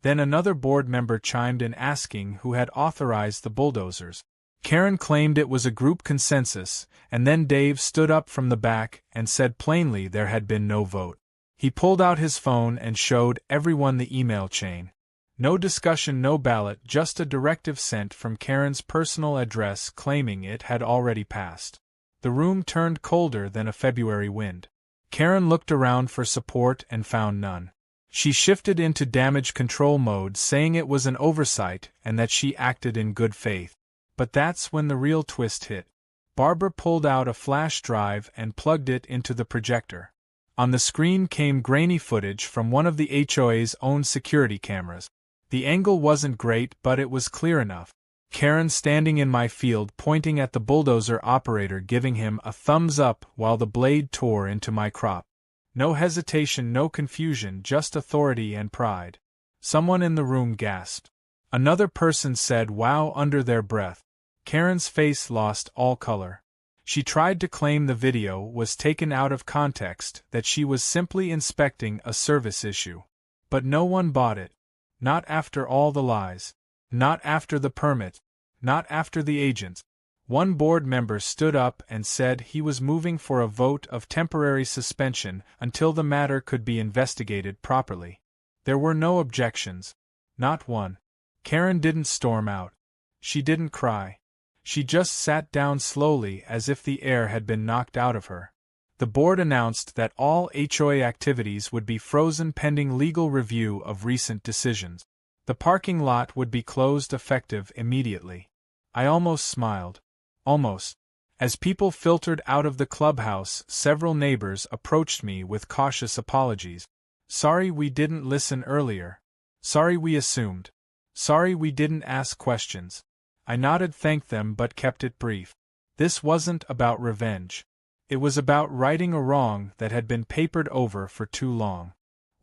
Then another board member chimed in asking who had authorized the bulldozers. Karen claimed it was a group consensus, and then Dave stood up from the back and said plainly there had been no vote. He pulled out his phone and showed everyone the email chain. No discussion, no ballot, just a directive sent from Karen's personal address claiming it had already passed. The room turned colder than a February wind. Karen looked around for support and found none. She shifted into damage control mode, saying it was an oversight and that she acted in good faith. But that's when the real twist hit. Barbara pulled out a flash drive and plugged it into the projector. On the screen came grainy footage from one of the HOA's own security cameras. The angle wasn't great, but it was clear enough. Karen standing in my field pointing at the bulldozer operator, giving him a thumbs up while the blade tore into my crop. No hesitation, no confusion, just authority and pride. Someone in the room gasped. Another person said wow under their breath. Karen's face lost all color. She tried to claim the video was taken out of context, that she was simply inspecting a service issue. But no one bought it. Not after all the lies. Not after the permit. Not after the agents. One board member stood up and said he was moving for a vote of temporary suspension until the matter could be investigated properly. There were no objections. Not one. Karen didn't storm out. She didn't cry. She just sat down slowly as if the air had been knocked out of her. The board announced that all HOA activities would be frozen pending legal review of recent decisions. The parking lot would be closed effective immediately. I almost smiled. Almost. As people filtered out of the clubhouse, several neighbors approached me with cautious apologies. Sorry we didn't listen earlier. Sorry we assumed. Sorry we didn't ask questions. I nodded, thanked them, but kept it brief. This wasn't about revenge. It was about righting a wrong that had been papered over for too long.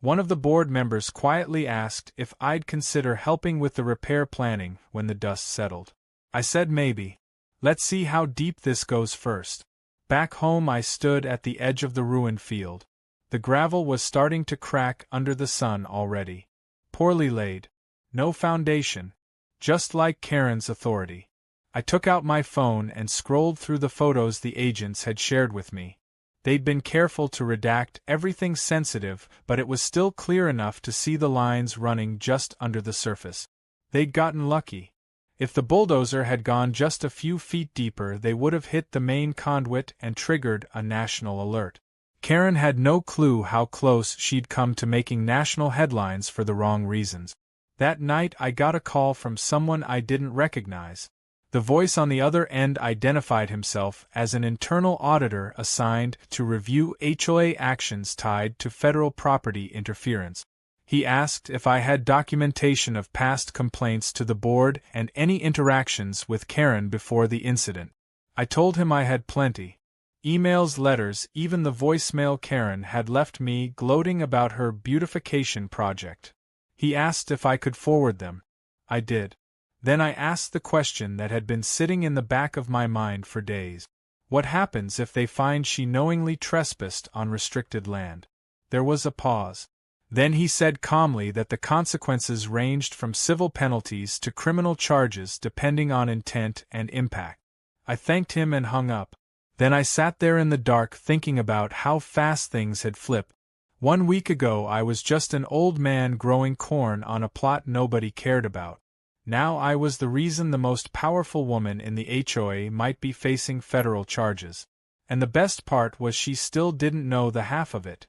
One of the board members quietly asked if I'd consider helping with the repair planning when the dust settled. I said maybe. Let's see how deep this goes first. Back home I stood at the edge of the ruined field. The gravel was starting to crack under the sun already. Poorly laid. No foundation. Just like Karen's authority. I took out my phone and scrolled through the photos the agents had shared with me. They'd been careful to redact everything sensitive, but it was still clear enough to see the lines running just under the surface. They'd gotten lucky. If the bulldozer had gone just a few feet deeper, they would have hit the main conduit and triggered a national alert. Karen had no clue how close she'd come to making national headlines for the wrong reasons. That night I got a call from someone I didn't recognize. The voice on the other end identified himself as an internal auditor assigned to review HOA actions tied to federal property interference. He asked if I had documentation of past complaints to the board and any interactions with Karen before the incident. I told him I had plenty. Emails, letters, even the voicemail Karen had left me gloating about her beautification project. He asked if I could forward them. I did. Then I asked the question that had been sitting in the back of my mind for days. What happens if they find she knowingly trespassed on restricted land? There was a pause. Then he said calmly that the consequences ranged from civil penalties to criminal charges depending on intent and impact. I thanked him and hung up. Then I sat there in the dark thinking about how fast things had flipped. 1 week ago I was just an old man growing corn on a plot nobody cared about. Now I was the reason the most powerful woman in the HOA might be facing federal charges. And the best part was she still didn't know the half of it.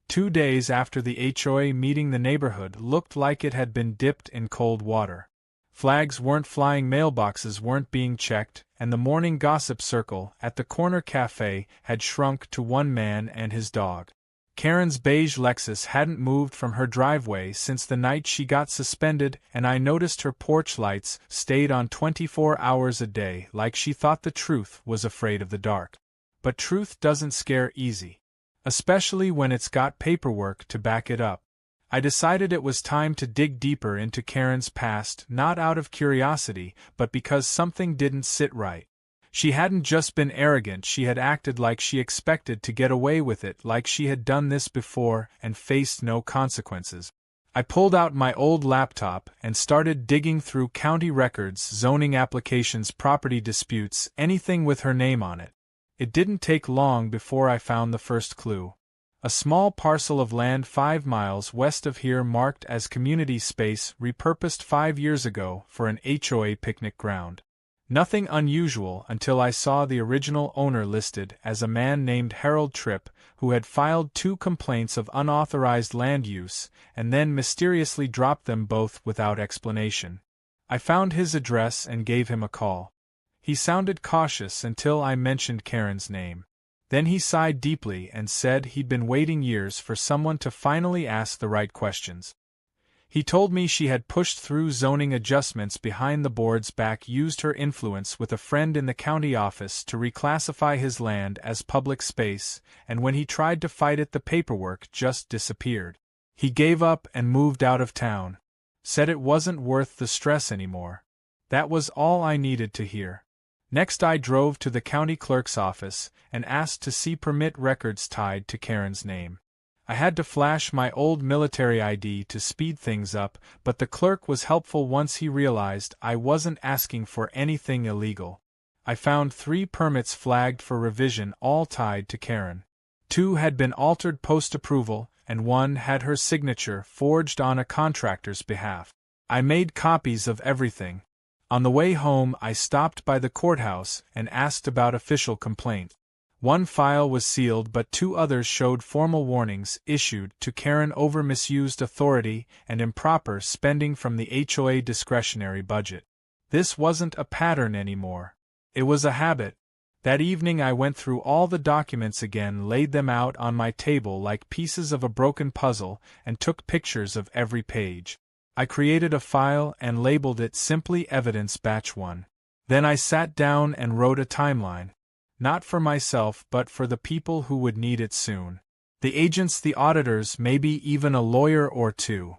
2 days after the HOA meeting, the neighborhood looked like it had been dipped in cold water. Flags weren't flying, mailboxes weren't being checked, and the morning gossip circle at the corner cafe had shrunk to one man and his dog. Karen's beige Lexus hadn't moved from her driveway since the night she got suspended, and I noticed her porch lights stayed on 24 hours a day, like she thought the truth was afraid of the dark. But truth doesn't scare easy. Especially when it's got paperwork to back it up. I decided it was time to dig deeper into Karen's past, not out of curiosity, but because something didn't sit right. She hadn't just been arrogant, she had acted like she expected to get away with it, like she had done this before and faced no consequences. I pulled out my old laptop and started digging through county records, zoning applications, property disputes, anything with her name on it. It didn't take long before I found the first clue. A small parcel of land 5 miles west of here marked as community space, repurposed 5 years ago for an HOA picnic ground. Nothing unusual until I saw the original owner listed as a man named Harold Tripp, who had filed 2 complaints of unauthorized land use, and then mysteriously dropped them both without explanation. I found his address and gave him a call. He sounded cautious until I mentioned Karen's name. Then he sighed deeply and said he'd been waiting years for someone to finally ask the right questions. He told me she had pushed through zoning adjustments behind the board's back, used her influence with a friend in the county office to reclassify his land as public space, and when he tried to fight it, the paperwork just disappeared. He gave up and moved out of town. Said it wasn't worth the stress anymore. That was all I needed to hear. Next I drove to the county clerk's office and asked to see permit records tied to Karen's name. I had to flash my old military ID to speed things up, but the clerk was helpful once he realized I wasn't asking for anything illegal. I found 3 permits flagged for revision, all tied to Karen. 2 had been altered post-approval, and 1 had her signature forged on a contractor's behalf. I made copies of everything. On the way home, I stopped by the courthouse and asked about official complaint. 1 file was sealed, but 2 others showed formal warnings issued to Karen over misused authority and improper spending from the HOA discretionary budget. This wasn't a pattern anymore. It was a habit. That evening I went through all the documents again, laid them out on my table like pieces of a broken puzzle, and took pictures of every page. I created a file and labeled it simply Evidence Batch 1. Then I sat down and wrote a timeline. Not for myself, but for the people who would need it soon. The agents, the auditors, maybe even a lawyer or 2.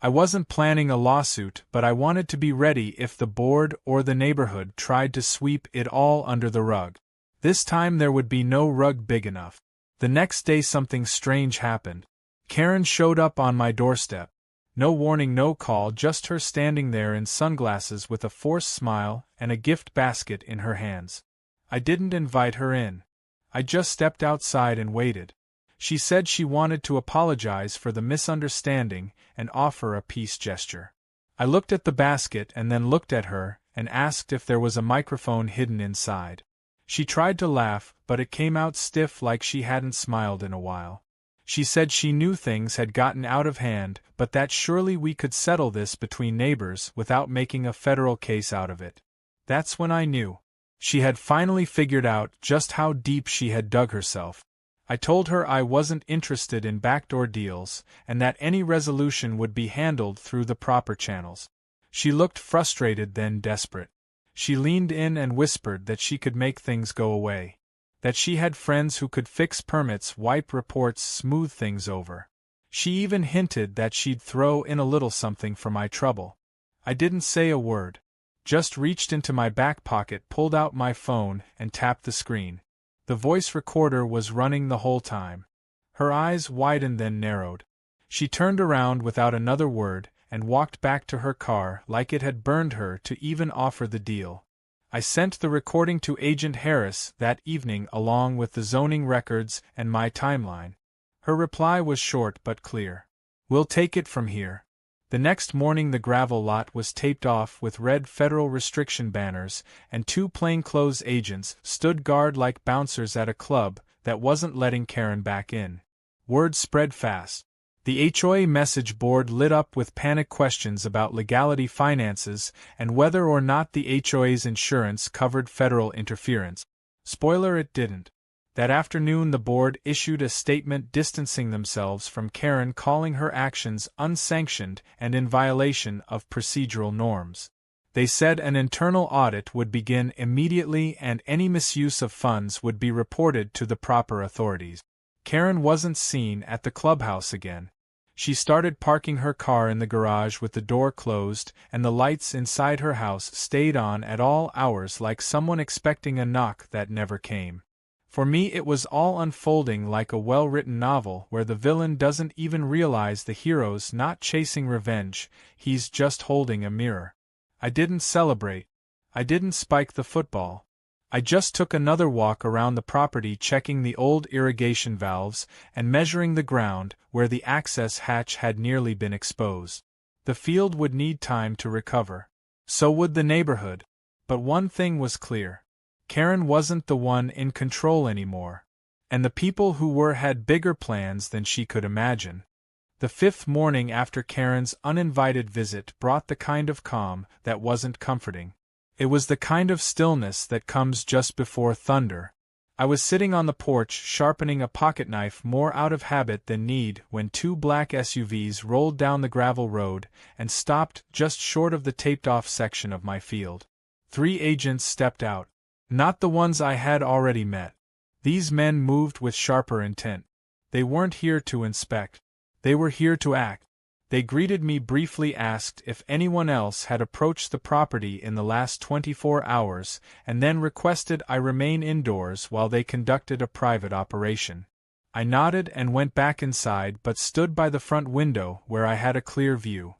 I wasn't planning a lawsuit, but I wanted to be ready if the board or the neighborhood tried to sweep it all under the rug. This time there would be no rug big enough. The next day something strange happened. Karen showed up on my doorstep. No warning, no call, just her standing there in sunglasses with a forced smile and a gift basket in her hands. I didn't invite her in. I just stepped outside and waited. She said she wanted to apologize for the misunderstanding and offer a peace gesture. I looked at the basket and then looked at her and asked if there was a microphone hidden inside. She tried to laugh, but it came out stiff, like she hadn't smiled in a while. She said she knew things had gotten out of hand, but that surely we could settle this between neighbors without making a federal case out of it. That's when I knew. She had finally figured out just how deep she had dug herself. I told her I wasn't interested in backdoor deals, and that any resolution would be handled through the proper channels. She looked frustrated, then desperate. She leaned in and whispered that she could make things go away. That she had friends who could fix permits, wipe reports, smooth things over. She even hinted that she'd throw in a little something for my trouble. I didn't say a word. Just reached into my back pocket, pulled out my phone, and tapped the screen. The voice recorder was running the whole time. Her eyes widened, then narrowed. She turned around without another word and walked back to her car like it had burned her to even offer the deal. I sent the recording to Agent Harris that evening along with the zoning records and my timeline. Her reply was short but clear. "We'll take it from here." The next morning the gravel lot was taped off with red federal restriction banners, and 2 plainclothes agents stood guard like bouncers at a club that wasn't letting Karen back in. Word spread fast. The HOA message board lit up with panic questions about legality, finances, and whether or not the HOA's insurance covered federal interference. Spoiler, it didn't. That afternoon the board issued a statement distancing themselves from Karen, calling her actions unsanctioned and in violation of procedural norms. They said an internal audit would begin immediately and any misuse of funds would be reported to the proper authorities. Karen wasn't seen at the clubhouse again. She started parking her car in the garage with the door closed, and the lights inside her house stayed on at all hours like someone expecting a knock that never came. For me it was all unfolding like a well-written novel where the villain doesn't even realize the hero's not chasing revenge, he's just holding a mirror. I didn't celebrate. I didn't spike the football. I just took another walk around the property, checking the old irrigation valves and measuring the ground where the access hatch had nearly been exposed. The field would need time to recover. So would the neighborhood. But one thing was clear. Karen wasn't the one in control anymore. And the people who were had bigger plans than she could imagine. The fifth morning after Karen's uninvited visit brought the kind of calm that wasn't comforting. It was the kind of stillness that comes just before thunder. I was sitting on the porch sharpening a pocketknife more out of habit than need when two black SUVs rolled down the gravel road and stopped just short of the taped-off section of my field. 3 agents stepped out. Not the ones I had already met. These men moved with sharper intent. They weren't here to inspect. They were here to act. They greeted me briefly, asked if anyone else had approached the property in the last 24 hours, and then requested I remain indoors while they conducted a private operation. I nodded and went back inside but stood by the front window where I had a clear view.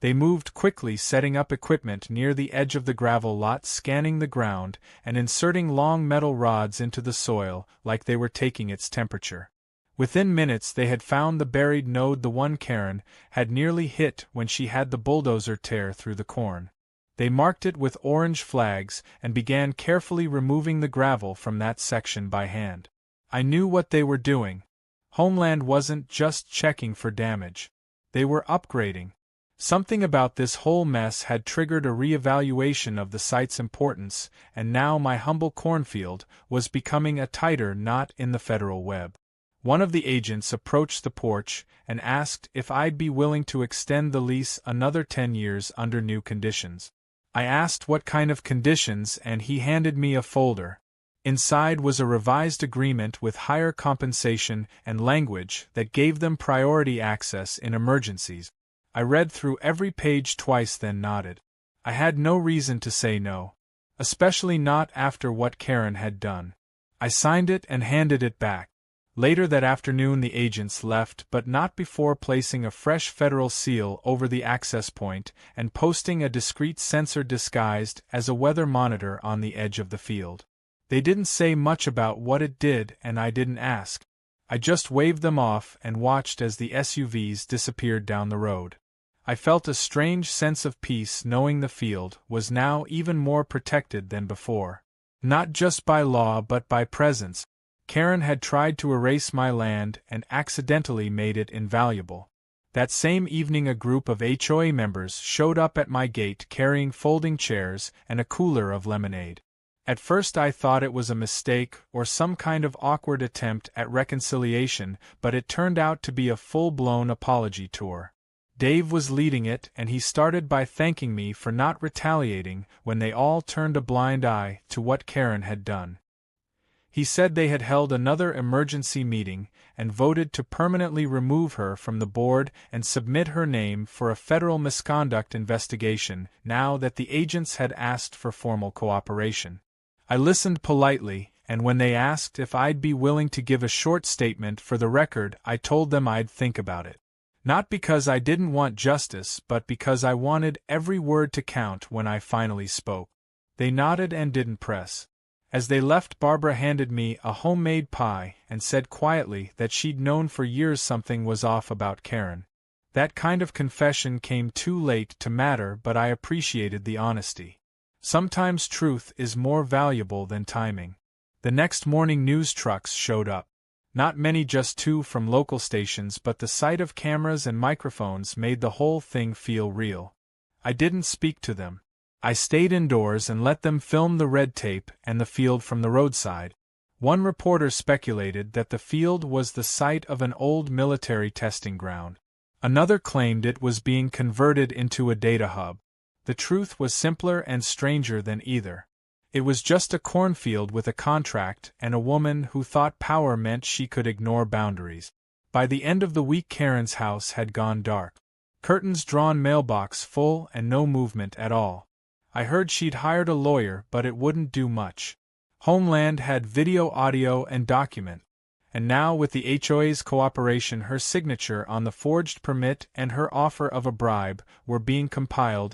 They moved quickly, setting up equipment near the edge of the gravel lot, scanning the ground and inserting long metal rods into the soil like they were taking its temperature. Within minutes they had found the buried node, the one Karen had nearly hit when she had the bulldozer tear through the corn. They marked it with orange flags and began carefully removing the gravel from that section by hand. I knew what they were doing. Homeland wasn't just checking for damage. They were upgrading. Something about this whole mess had triggered a re-evaluation of the site's importance, and now my humble cornfield was becoming a tighter knot in the federal web. One of the agents approached the porch and asked if I'd be willing to extend the lease another 10 years under new conditions. I asked what kind of conditions, and he handed me a folder. Inside was a revised agreement with higher compensation and language that gave them priority access in emergencies. I read through every page twice, then nodded. I had no reason to say no. Especially not after what Karen had done. I signed it and handed it back. Later that afternoon the agents left, but not before placing a fresh federal seal over the access point and posting a discreet sensor disguised as a weather monitor on the edge of the field. They didn't say much about what it did, and I didn't ask. I just waved them off and watched as the SUVs disappeared down the road. I felt a strange sense of peace knowing the field was now even more protected than before. Not just by law but by presence. Karen had tried to erase my land and accidentally made it invaluable. That same evening a group of HOA members showed up at my gate carrying folding chairs and a cooler of lemonade. At first I thought it was a mistake or some kind of awkward attempt at reconciliation, but it turned out to be a full-blown apology tour. Dave was leading it, and he started by thanking me for not retaliating when they all turned a blind eye to what Karen had done. He said they had held another emergency meeting and voted to permanently remove her from the board and submit her name for a federal misconduct investigation now that the agents had asked for formal cooperation. I listened politely, and when they asked if I'd be willing to give a short statement for the record, I told them I'd think about it. Not because I didn't want justice, but because I wanted every word to count when I finally spoke. They nodded and didn't press. As they left, Barbara handed me a homemade pie and said quietly that she'd known for years something was off about Karen. That kind of confession came too late to matter, but I appreciated the honesty. Sometimes truth is more valuable than timing. The next morning news trucks showed up. Not many, just 2 from local stations, but the sight of cameras and microphones made the whole thing feel real. I didn't speak to them. I stayed indoors and let them film the red tape and the field from the roadside. One reporter speculated that the field was the site of an old military testing ground. Another claimed it was being converted into a data hub. The truth was simpler and stranger than either. It was just a cornfield with a contract and a woman who thought power meant she could ignore boundaries. By the end of the week Karen's house had gone dark. Curtains drawn, mailbox full, and no movement at all. I heard she'd hired a lawyer, but it wouldn't do much. Homeland had video, audio, and document, and now with the HOA's cooperation her signature on the forged permit and her offer of a bribe were being compiled